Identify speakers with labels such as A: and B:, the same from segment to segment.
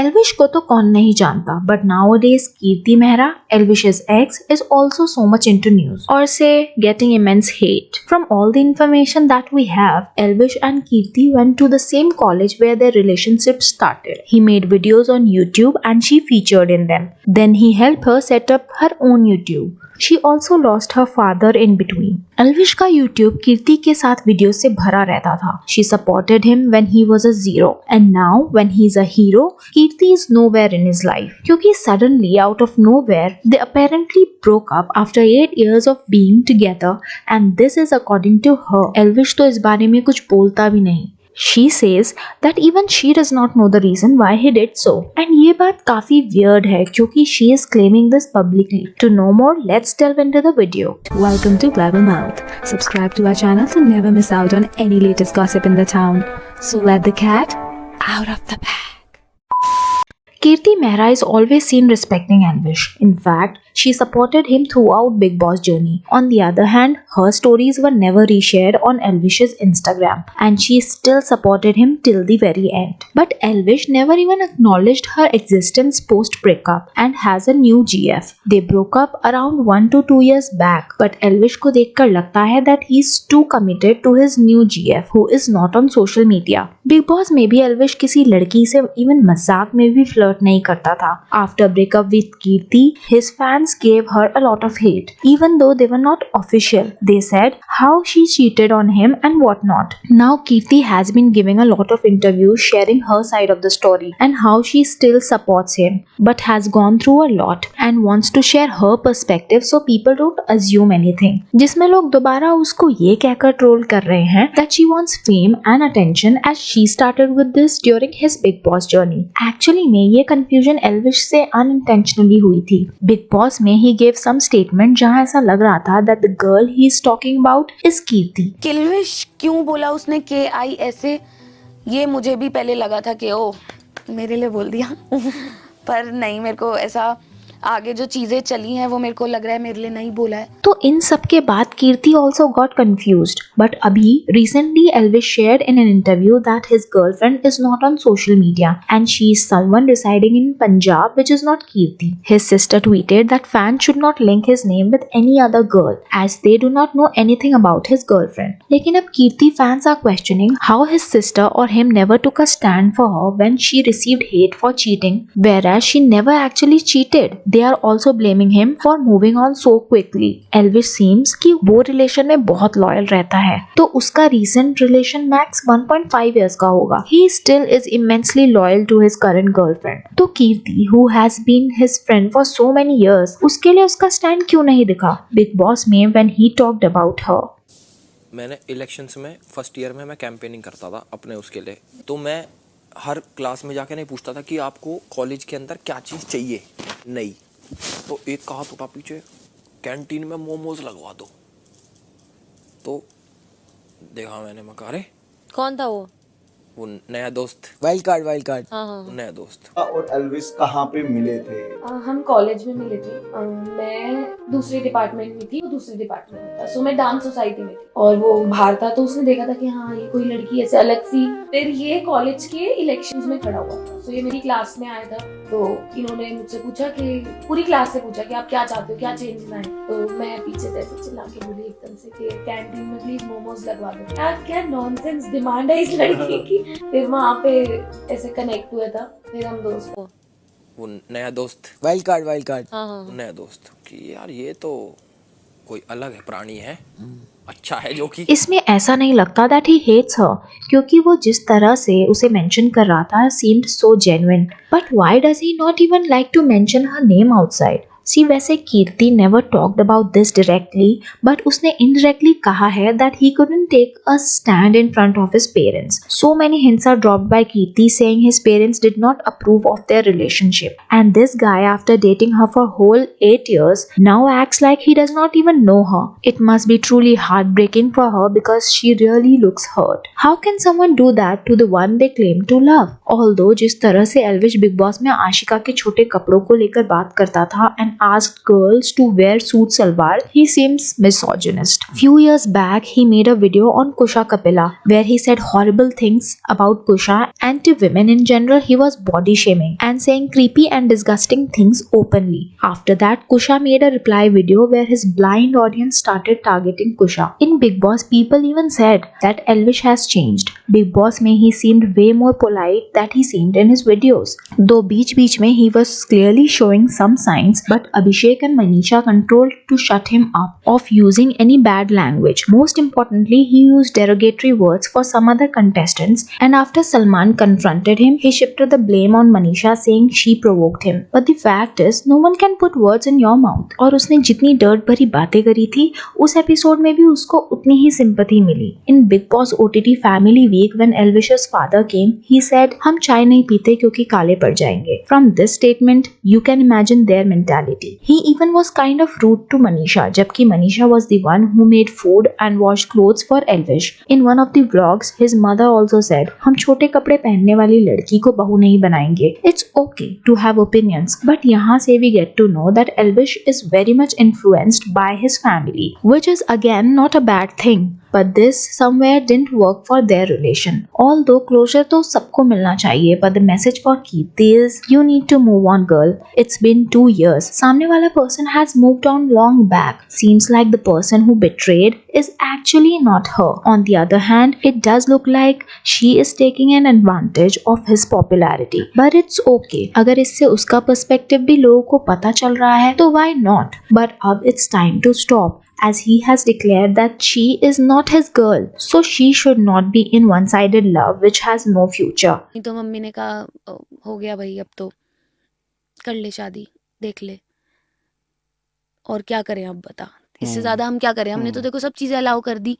A: Elvish को तो कौन नहीं जानता, but nowadays Kirti Mehra, Elvish's ex, is also so much into news, or say getting immense hate. From all the information that we have, Elvish and Kirti went to the same college where their relationship started. He made videos on YouTube and she featured in them. Then he helped her set up her own YouTube. She also lost her father in between. Elvish का YouTube कीर्ति के साथ video से भरा रहता था. She supported him when he was a zero, and now when he's a hero, Kirti is nowhere in his life. क्योंकि suddenly out of nowhere, they apparently broke up after 8 years of being together, and this is according to her. Elvish तो इस बारे में कुछ बोलता भी नहीं. She says that even she does not know the reason why he did so. And ये बात काफी weird है क्योंकि she is claiming this publicly. To know more, let's delve into the video.
B: Welcome to Blabbermouth. Subscribe to our channel to never miss out on any latest gossip in the town. So let the cat out of the bag.
A: Kirti Mehra is always seen respecting Elvish. In fact, she supported him throughout Bigg Boss journey. On the other hand, her stories were never reshared on Elvish's Instagram, and she still supported him till the very end. But Elvish never even acknowledged her existence post breakup and has a new GF. They broke up around 1 to 2 years back, but Elvish को देखकर लगता है that he's too committed to his new GF, who is not on social media. Bigg Boss में भी Elvish किसी लड़की से even मजाक में भी फ्लर्ट नहीं करता था. After breakup with Kirti, his fans gave her a lot of hate, even though they were not official. They said how she cheated on him and whatnot. Now Kirti has been giving a lot of interviews sharing her side of the story and how she still supports him, but has gone through a lot and wants to share her perspective so people don't assume anything. जिसमें लोग दोबारा उसको ये कहकर troll कर रहे हैं that she wants fame and attention as she started with this during his Bigg Boss journey. Actually में ये कंफ्यूजन एल्विश से unintentionally हुई थी. बिग बॉस में ही gave some statement जहाँ ऐसा लग रहा था that the girl he is talking about is कीर्ति.
C: एल्विश क्यों बोला उसने KI ऐसे, ये मुझे भी पहले लगा था कि ओ मेरे लिए बोल दिया पर नहीं, मेरे को ऐसा आगे जो चीजें चली हैं वो मेरे को लग रहा है मेरे लिए नहीं बोला है.
A: तो इन सब के बाद कीर्ति also got confused. But अभी recently Elvish shared in an interview that his girlfriend is not on social media and she is someone residing in Punjab which is not Kirti. His sister tweeted that fans should not link his name with any other girl as they do not know anything about his girlfriend. लेकिन अब कीर्ति fans are questioning how his sister or him never took a stand for her when she received hate for cheating, whereas she never actually cheated. They are also blaming him for moving on so quickly. Elvish seems कि वो relation में बहुत loyal रहता है, तो उसका recent relation max 1.5 years का होगा. He still is immensely loyal to his current girlfriend. तो कीर्ति, who has been his friend for so many years, उसके लिए उसका स्टैंड क्यों नहीं दिखा बिग बॉस में when he talked about her?
D: मैंने इलेक्शंस में फर्स्ट ईयर में मैं कैंपेनिंग करता था अपने उसके लिए, तो मैं हर क्लास में जाके नहीं पूछता था कि आपको कॉलेज के अंदर क्या चीज़ चाहिए. नहीं तो एक कहा टूटा पीछे कैंटीन में मोमोज लगवा दो, तो देखा मैंने, मैं कहा अरे
C: कौन था
D: वो नया दोस्त,
E: वाइल्ड कार्ड.
C: हाँ.
D: नया दोस्त.
F: और एल्विस कहाँ पे मिले थे?
G: हम कॉलेज में मिले थे. मैं दूसरे डिपार्टमेंट में थी, वो दूसरे डिपार्टमेंट में था. सो मैं डांस सोसाइटी में थी और वो बाहर था, तो उसने देखा था कि हाँ ये कोई लड़की ऐसे अलग सी. फिर ये कॉलेज के इलेक्शंस में खड़ा हुआ था. सो ये मेरी क्लास में आया था, तो इन्होंने मुझसे पूछा कि पूरी क्लास से पूछा कि आप क्या चाहते हो, क्या चेंजेस आए. तो मैं पीछे से ऐसे चिल्ला के बोली एकदम से कि कैंटीन में प्लीज मोमोज लगवा दो. क्या नॉनसेंस डिमांड है इस लड़की की. फिर वहाँ पे ऐसे कनेक्ट हुआ था, फिर हम दोस्त.
D: वो नया दोस्त,
E: वाइल्ड कार्ड.
C: हाँ.
D: नया दोस्त कि यार ये तो कोई अलग है, प्राणी है, अच्छा है. जो कि
A: इसमें ऐसा नहीं लगता that he hates her, क्योंकि वो जिस तरह से उसे मेंशन कर रहा था seemed so genuine. But why does he not even like to mention her name outside? See, वैसे कीर्ति never talked about this directly, but उसने indirectly कहा है that he couldn't take a stand in front of his parents. So many hints are dropped by Kirti saying his parents did not approve of their relationship. And this guy, after dating her for whole 8 years, now acts like he does not even know her. It must be truly heartbreaking for her because she really looks hurt. How can someone do that to the one they claim to love? Although जिस तरह से Elvish big boss में आशिका के छोटे कपड़ों को लेकर बात करता था and and asked girls to wear suit salwar, he seems misogynist. Few years back, he made a video on Kusha Kapila where he said horrible things about Kusha and to women in general. He was body shaming and saying creepy and disgusting things openly. After that, Kusha made a reply video where his blind audience started targeting Kusha. In Big Boss, people even said that Elvish has changed. Big Boss में he seemed way more polite that he seemed in his videos. Though बीच में he was clearly showing some signs, but Abhishek and Manisha controlled to shut him up of using any bad language. Most importantly, he used derogatory words for some other contestants, and after Salman confronted him, he shifted the blame on Manisha saying she provoked him. But the fact is, no one can put words in your mouth. और उसने जितनी dirt भरी बातें करी थी, उस episode में भी उसको उतनी ही सिंपैथी मिली. In Big Boss OTT Family Week, when Elvish's father came, he said, हम चाय नहीं पीते क्योंकि काले पड़ जाएंगे. From this statement, you can imagine their mentality. He even was kind of rude to Manisha, जबकि Manisha was the one who made food and washed clothes for Elvish. In one of the vlogs, his mother also said, हम छोटे कपड़े पहनने वाली लड़की को बहू नहीं बनाएंगे. It's okay to have opinions, but यहाँ से we get to know that Elvish is very much influenced by his family, which is again not a bad thing. But this somewhere didn't work for their relation. Although closure तो सबको मिलना चाहिए, but the message for Kirti is you need to move on, girl. It's been 2 years. सामने वाला person has moved on long back. Seems like the person who betrayed is actually not her. On the other hand, it does look like she is taking an advantage of his popularity. But it's okay. अगर इससे उसका perspective भी लोगों को पता चल रहा है तो why not? But अब it's time to stop, as he has declared that she is not his girl, so she should not be in one-sided love which has no future.
C: नहीं तो मम्मी ने कहा हो गया भाई, अब तो कर ले शादी, देख ले, और क्या करें अब बता. इससे ज्यादा हम क्या करें? हमने तो देखो सब चीजें अलाउ कर दी,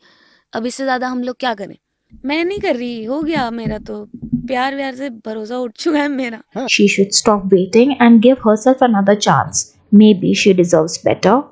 C: अब इससे ज्यादा हम लोग क्या करें? मैं नहीं कर रही, हो गया मेरा तो प्यार व्यार से भरोसा उठ चुका है मेरा.
A: She should stop waiting and give herself another chance. Maybe she deserves better.